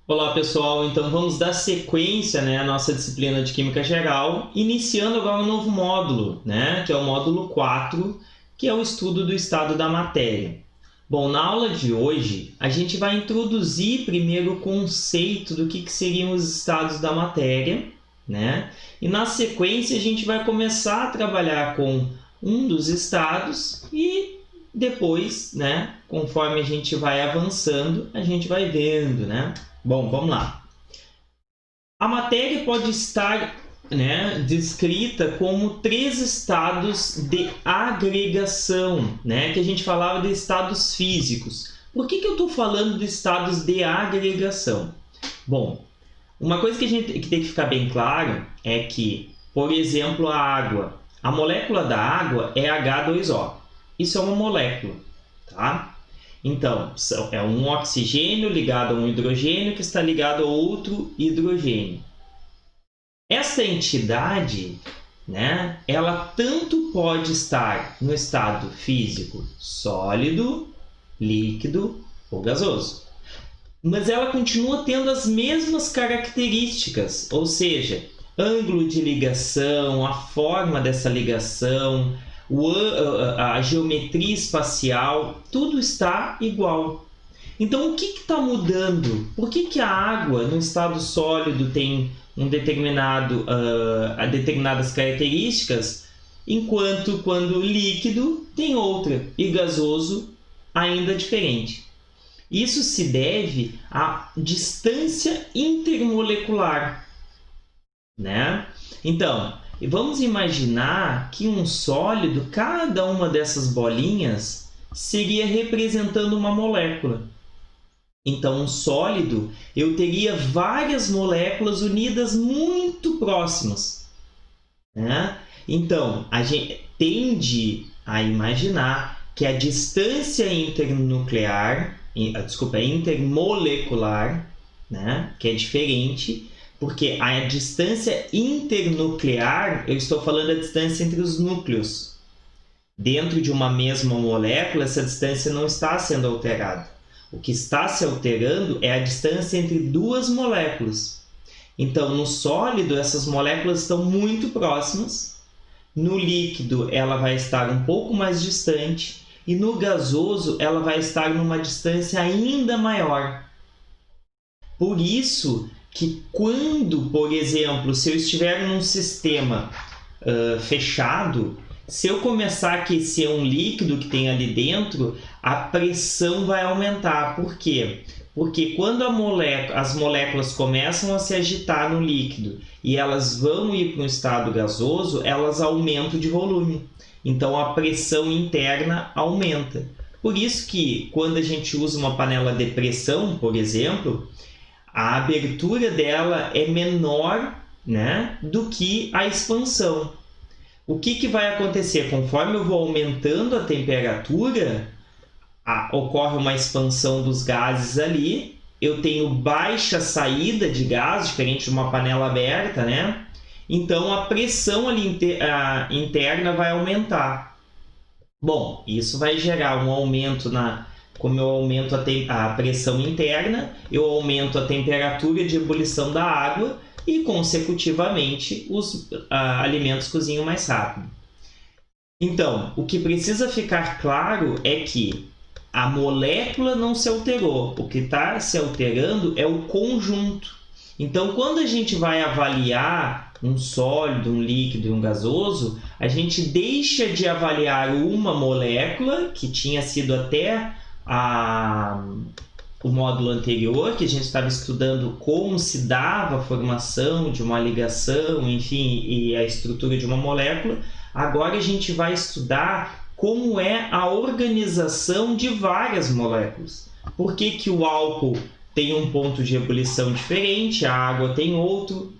Olá pessoal, então vamos dar sequência à nossa disciplina de Química Geral, iniciando agora um novo módulo, que é o módulo 4, que é o estudo do estado da matéria. Bom, na aula de hoje, a gente vai introduzir primeiro o conceito do que seriam os estados da matéria, e na sequência a gente vai começar a trabalhar com um dos estados e depois, conforme a gente vai avançando, a gente vai vendo, Bom, vamos lá. A matéria pode estar descrita como três estados de agregação, que a gente falava de estados físicos. Por que eu estou falando de estados de agregação? Bom, uma coisa que tem que ficar bem claro é que, por exemplo, a molécula da água é H2O. Isso é uma molécula, tá? Então, é um oxigênio ligado a um hidrogênio que está ligado a outro hidrogênio. Essa entidade, ela tanto pode estar no estado físico sólido, líquido ou gasoso. Mas ela continua tendo as mesmas características, ou seja, ângulo de ligação, a forma dessa ligação, a geometria espacial, tudo está igual. Então, o que está mudando? Por que a água no estado sólido tem determinadas características, enquanto quando líquido tem outra, e gasoso ainda diferente? Isso se deve à distância intermolecular, Então, vamos imaginar que um sólido, cada uma dessas bolinhas seria representando uma molécula. Então, um sólido, eu teria várias moléculas unidas muito próximas. Então, a gente tende a imaginar que a distância intermolecular, que é diferente, porque a distância internuclear, eu estou falando da distância entre os núcleos. Dentro de uma mesma molécula, essa distância não está sendo alterada. O que está se alterando é a distância entre duas moléculas. Então, no sólido, essas moléculas estão muito próximas. No líquido, ela vai estar um pouco mais distante. E no gasoso, ela vai estar numa distância ainda maior. Por isso que quando, por exemplo, se eu estiver num sistema fechado, se eu começar a aquecer um líquido que tem ali dentro, a pressão vai aumentar. Por quê? Porque quando as moléculas começam a se agitar no líquido e elas vão ir para um estado gasoso, elas aumentam de volume. Então, a pressão interna aumenta. Por isso que, quando a gente usa uma panela de pressão, por exemplo, a abertura dela é menor do que a expansão. O que vai acontecer? Conforme eu vou aumentando a temperatura, ocorre uma expansão dos gases ali, eu tenho baixa saída de gás, diferente de uma panela aberta, Então, a pressão ali interna vai aumentar. Bom, isso vai gerar um aumento como eu aumento a pressão interna, eu aumento a temperatura de ebulição da água e, consecutivamente, os alimentos cozinham mais rápido. Então, o que precisa ficar claro é que a molécula não se alterou. O que está se alterando é o conjunto. Então, quando a gente vai avaliar um sólido, um líquido e um gasoso, a gente deixa de avaliar uma molécula, que tinha sido até o módulo anterior, que a gente estava estudando como se dava a formação de uma ligação, enfim, e a estrutura de uma molécula. Agora a gente vai estudar como é a organização de várias moléculas. Por que o álcool tem um ponto de ebulição diferente, a água tem outro,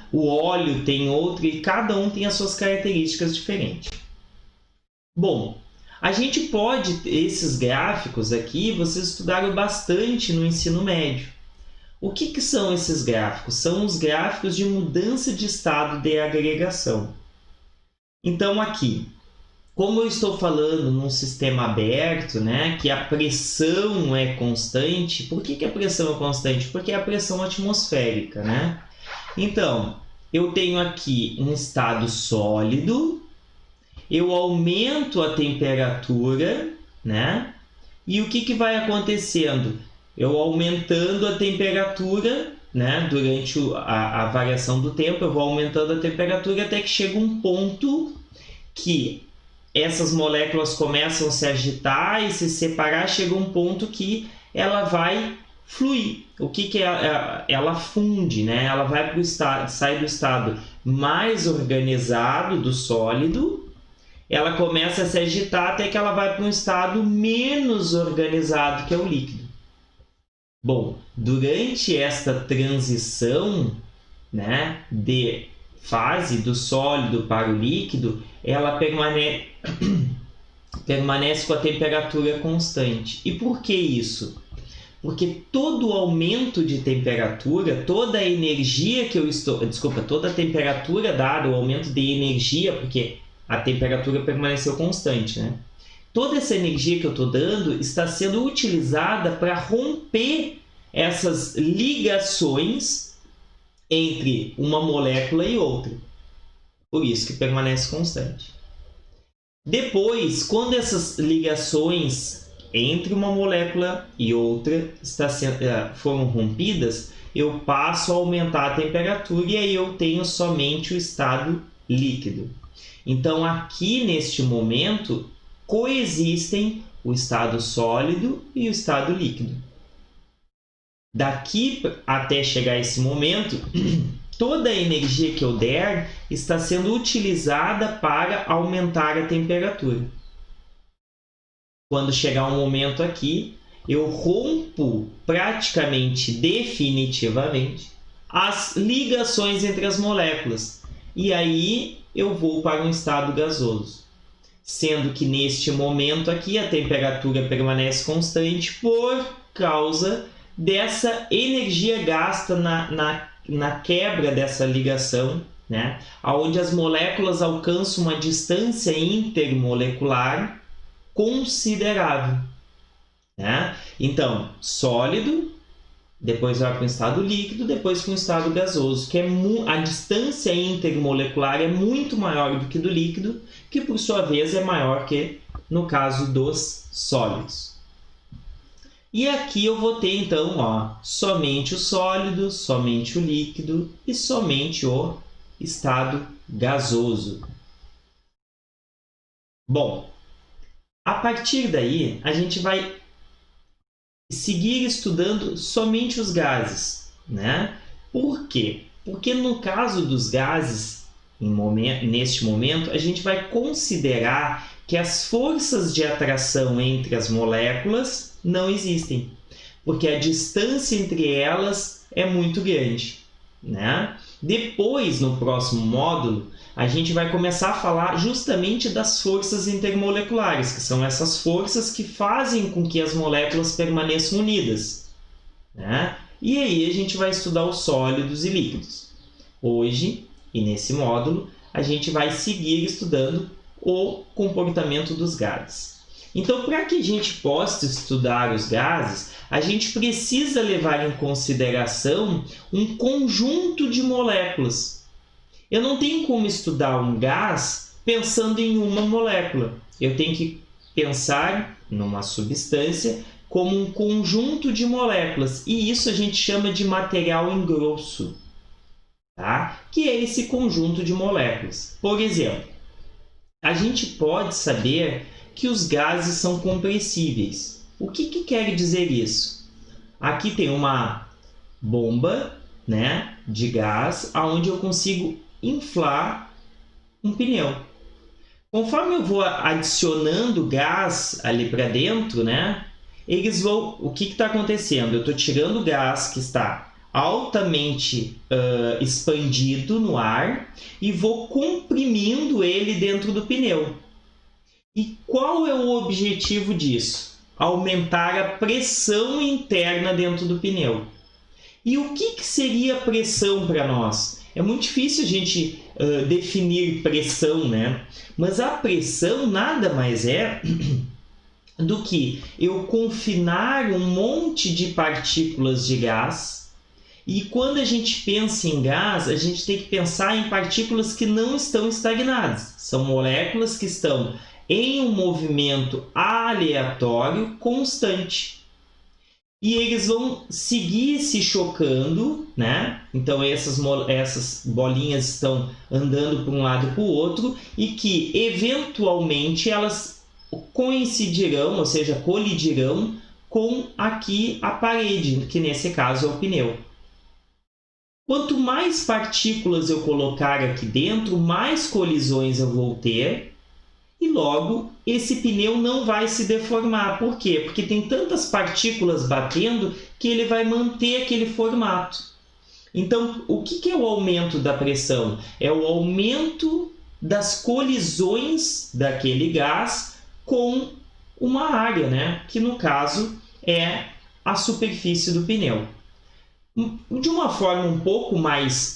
o óleo tem outro, e cada um tem as suas características diferentes. Bom, a gente pode, esses gráficos aqui, vocês estudaram bastante no ensino médio. O que são esses gráficos? São os gráficos de mudança de estado de agregação. Então, aqui, como eu estou falando num sistema aberto, né, que a pressão é constante, por que a pressão é constante? Porque é a pressão atmosférica, né? Então, eu tenho aqui um estado sólido, eu aumento a temperatura, né? E o que vai acontecendo? Eu aumentando a temperatura, né, durante a variação do tempo, eu vou aumentando a temperatura até que chega um ponto que essas moléculas começam a se agitar e se separar, chega um ponto que ela vai fluir. O que é? Ela funde, né? Ela vai para o estado, sai do estado mais organizado do sólido, ela começa a se agitar até que ela vai para um estado menos organizado, que é o líquido. Bom, durante esta transição, né, de fase do sólido para o líquido, ela permanece com a temperatura constante. E por que isso? Porque todo aumento de temperatura, toda a energia que eu estou... Desculpa, toda a temperatura dada, o aumento de energia, porque a temperatura permaneceu constante, né? Toda essa energia que eu estou dando está sendo utilizada para romper essas ligações entre uma molécula e outra. Por isso que permanece constante. Depois, quando essas ligações entre uma molécula e outra foram rompidas, eu passo a aumentar a temperatura e aí eu tenho somente o estado líquido. Então, aqui neste momento, coexistem o estado sólido e o estado líquido. Daqui até chegar esse momento, toda a energia que eu der está sendo utilizada para aumentar a temperatura. Quando chegar um momento aqui, eu rompo praticamente definitivamente as ligações entre as moléculas. E aí eu vou para um estado gasoso. Sendo que neste momento aqui a temperatura permanece constante por causa dessa energia gasta na quebra dessa ligação, né? Onde as moléculas alcançam uma distância intermolecular considerável, né? Então, sólido, depois vai para um estado líquido, depois para um estado gasoso, que a distância intermolecular é muito maior do que do líquido, que por sua vez é maior que no caso dos sólidos. E aqui eu vou ter então, ó, somente o sólido, somente o líquido e somente o estado gasoso. Bom, a partir daí a gente vai seguir estudando somente os gases, né? Por quê? Porque no caso dos gases, neste momento, a gente vai considerar que as forças de atração entre as moléculas não existem, porque a distância entre elas é muito grande, né? Depois, no próximo módulo, a gente vai começar a falar justamente das forças intermoleculares, que são essas forças que fazem com que as moléculas permaneçam unidas, né? E aí a gente vai estudar os sólidos e líquidos. Hoje, e nesse módulo, a gente vai seguir estudando o comportamento dos gases. Então, para que a gente possa estudar os gases, a gente precisa levar em consideração um conjunto de moléculas. Eu não tenho como estudar um gás pensando em uma molécula. Eu tenho que pensar numa substância como um conjunto de moléculas. E isso a gente chama de material engrosso, tá? Que é esse conjunto de moléculas. Por exemplo, a gente pode saber que os gases são compressíveis. O que quer dizer isso? Aqui tem uma bomba, né, de gás, onde eu consigo inflar um pneu. Conforme eu vou adicionando gás ali para dentro, né, o que está acontecendo? Eu estou tirando gás que está altamente expandido no ar e vou comprimindo ele dentro do pneu. E qual é o objetivo disso? Aumentar a pressão interna dentro do pneu. E o que seria pressão para nós? É muito difícil a gente definir pressão, né? Mas a pressão nada mais é do que eu confinar um monte de partículas de gás. E quando a gente pensa em gás, a gente tem que pensar em partículas que não estão estagnadas. São moléculas que estão em um movimento aleatório constante. E eles vão seguir se chocando, né? Então essas bolinhas estão andando para um lado e para o outro e que eventualmente elas coincidirão, ou seja, colidirão com aqui a parede, que nesse caso é o pneu. Quanto mais partículas eu colocar aqui dentro, mais colisões eu vou ter e logo esse pneu não vai se deformar. Por quê? Porque tem tantas partículas batendo que ele vai manter aquele formato. Então, o que é o aumento da pressão? É o aumento das colisões daquele gás com uma área, né? Que no caso é a superfície do pneu. De uma forma um pouco mais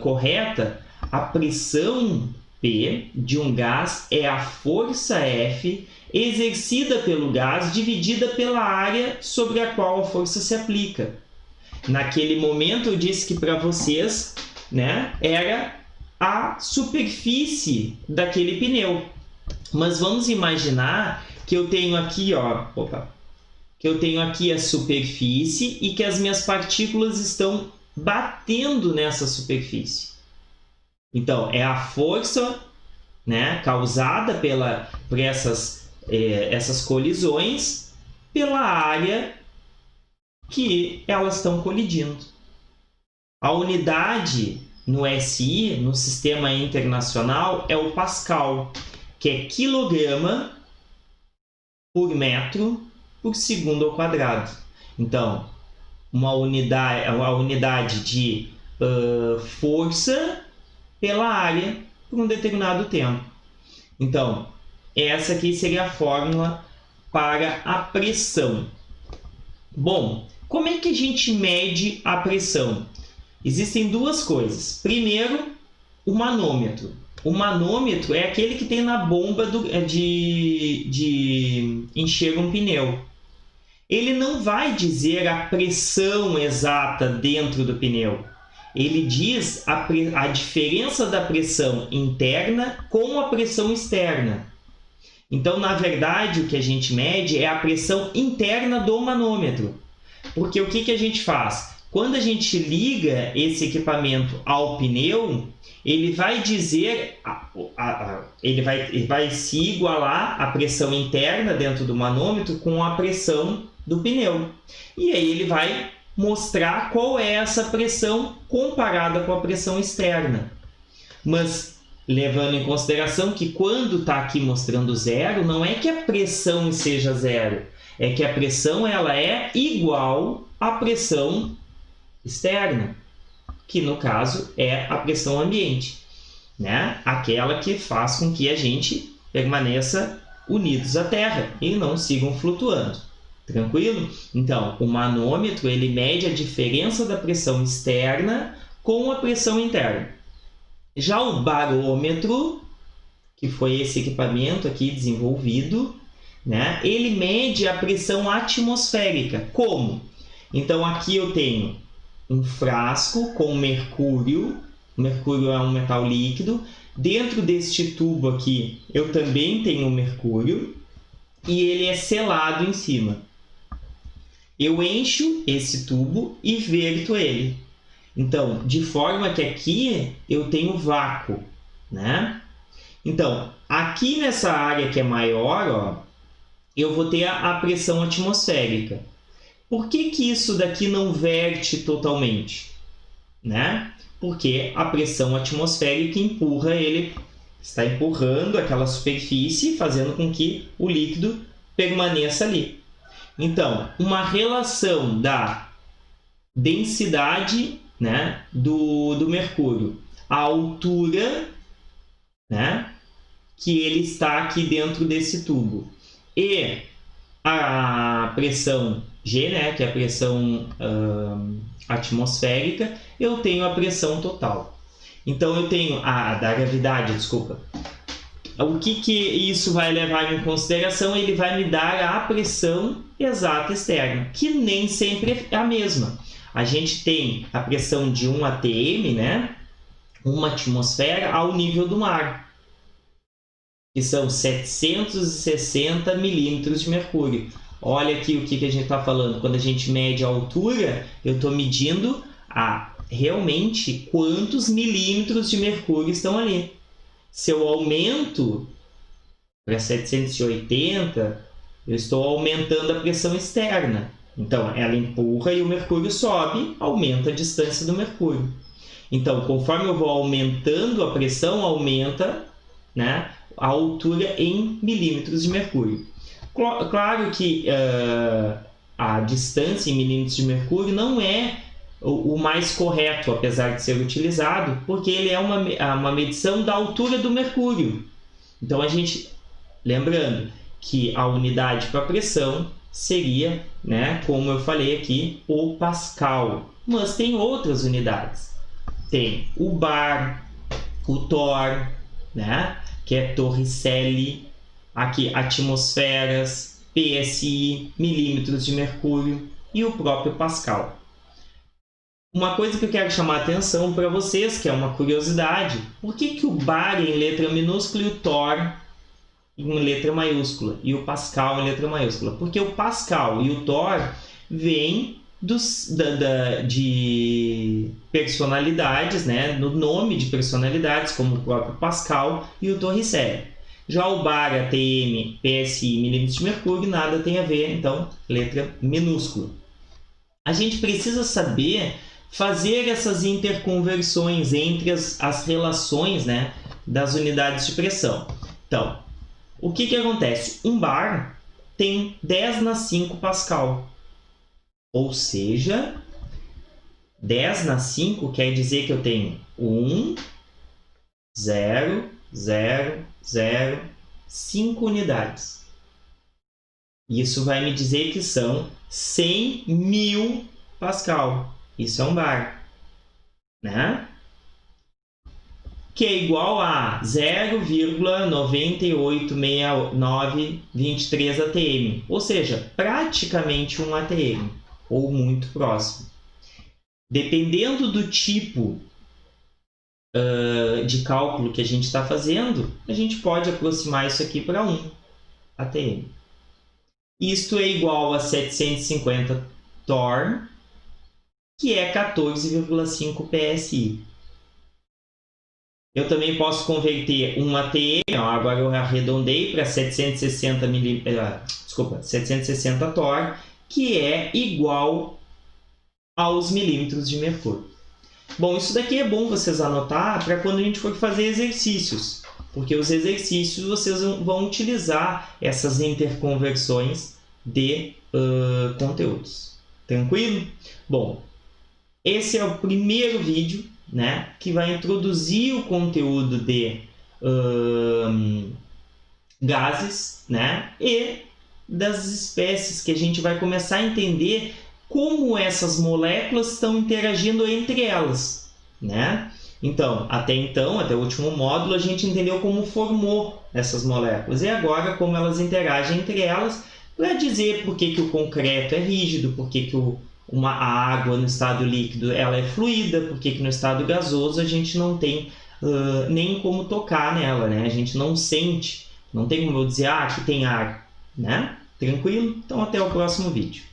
correta, a pressão P de um gás é a força F exercida pelo gás dividida pela área sobre a qual a força se aplica. Naquele momento eu disse que para vocês, né, era a superfície daquele pneu. Mas vamos imaginar que eu tenho aqui, que eu tenho aqui a superfície e que as minhas partículas estão batendo nessa superfície. Então, é a força, né, causada por essas colisões pela área que elas estão colidindo. A unidade no SI, no Sistema Internacional, é o Pascal, que é quilograma por metro por segundo ao quadrado. Então, a unidade de força pela área por um determinado tempo. Então, essa aqui seria a fórmula para a pressão. Bom, como é que a gente mede a pressão? Existem duas coisas. Primeiro, o manômetro. O manômetro é aquele que tem na bomba de encher um pneu. Ele não vai dizer a pressão exata dentro do pneu. Ele diz a diferença da pressão interna com a pressão externa. Então, na verdade, o que a gente mede é a pressão interna do manômetro. Porque o que a gente faz? Quando a gente liga esse equipamento ao pneu, ele vai dizer, ele vai se igualar a pressão interna dentro do manômetro com a pressão do pneu. E aí ele vai mostrar qual é essa pressão comparada com a pressão externa. Mas levando em consideração que quando está aqui mostrando zero, não é que a pressão seja zero, é que a pressão ela é igual à pressão externa, que no caso é a pressão ambiente, né? Aquela que faz com que a gente permaneça unidos à Terra e não sigam flutuando. Tranquilo? Então, o manômetro ele mede a diferença da pressão externa com a pressão interna. Já o barômetro, que foi esse equipamento aqui desenvolvido, né? Ele mede a pressão atmosférica. Como? Então, aqui eu tenho um frasco com mercúrio. O mercúrio é um metal líquido. Dentro deste tubo aqui, eu também tenho mercúrio. E ele é selado em cima. Eu encho esse tubo e verto ele. Então, de forma que aqui eu tenho vácuo, né? Então, aqui nessa área que é maior, eu vou ter a pressão atmosférica. Por que isso daqui não verte totalmente? Né? Porque a pressão atmosférica empurra ele, está empurrando aquela superfície, fazendo com que o líquido permaneça ali. Então, uma relação da densidade, né, do mercúrio, a altura, né, que ele está aqui dentro desse tubo, e a pressão G, né, que é a pressão atmosférica, eu tenho a pressão total. Então eu tenho da gravidade, desculpa. O que isso vai levar em consideração? Ele vai me dar a pressão exata externa, que nem sempre é a mesma. A gente tem a pressão de 1 atm, né? 1 atmosfera ao nível do mar, que são 760 milímetros de mercúrio. Olha aqui o que a gente está falando. Quando a gente mede a altura, eu estou medindo realmente quantos milímetros de mercúrio estão ali. Se eu aumento para 780, eu estou aumentando a pressão externa. Então, ela empurra e o mercúrio sobe, aumenta a distância do mercúrio. Então, conforme eu vou aumentando a pressão, aumenta, né, a altura em milímetros de mercúrio. Claro que a distância em milímetros de mercúrio não é o mais correto, apesar de ser utilizado, porque ele é uma medição da altura do mercúrio. Então, lembrando que a unidade para pressão seria, né, como eu falei aqui, o Pascal. Mas tem outras unidades. Tem o bar, o torr, né, que é torricelli, aqui atmosferas, PSI, milímetros de mercúrio e o próprio Pascal. Uma coisa que eu quero chamar a atenção para vocês, que é uma curiosidade, por que o bar em letra minúscula e o torr em letra maiúscula e o Pascal em letra maiúscula? Porque o Pascal e o torr vêm de personalidades, né, no nome de personalidades, como o próprio Pascal e o Torricelli. Já o bar, ATM, PSI, milímetros de mercúrio, nada tem a ver, então, letra minúscula. A gente precisa saber fazer essas interconversões entre as relações, né, das unidades de pressão. Então, o que acontece? Um bar tem 10⁵ Pascal. Ou seja, 10⁵ quer dizer que eu tenho 1, 0, 0, 0, 5 unidades. Isso vai me dizer que são 100.000 Pascal. Isso é um bar, né? Que é igual a 0,986923 atm, ou seja, praticamente 1 atm, ou muito próximo. Dependendo do tipo de cálculo que a gente está fazendo, a gente pode aproximar isso aqui para 1 atm. Isto é igual a 750 torr, que é 14,5 PSI. Eu também posso converter 1 atm, agora eu arredondei para 760 torr, que é igual aos milímetros de mercúrio. Bom, isso daqui é bom vocês anotar para quando a gente for fazer exercícios, porque os exercícios vocês vão utilizar essas interconversões de conteúdos. Tranquilo? Bom, esse é o primeiro vídeo, né, que vai introduzir o conteúdo de gases, né, e das espécies, que a gente vai começar a entender como essas moléculas estão interagindo entre elas, né? Então, até o último módulo, a gente entendeu como formou essas moléculas e agora como elas interagem entre elas para dizer por que o concreto é rígido, por que a água no estado líquido ela é fluida, por que no estado gasoso a gente não tem nem como tocar nela, né? A gente não sente, não tem como eu dizer, aqui tem ar, né? Tranquilo? Então, até o próximo vídeo.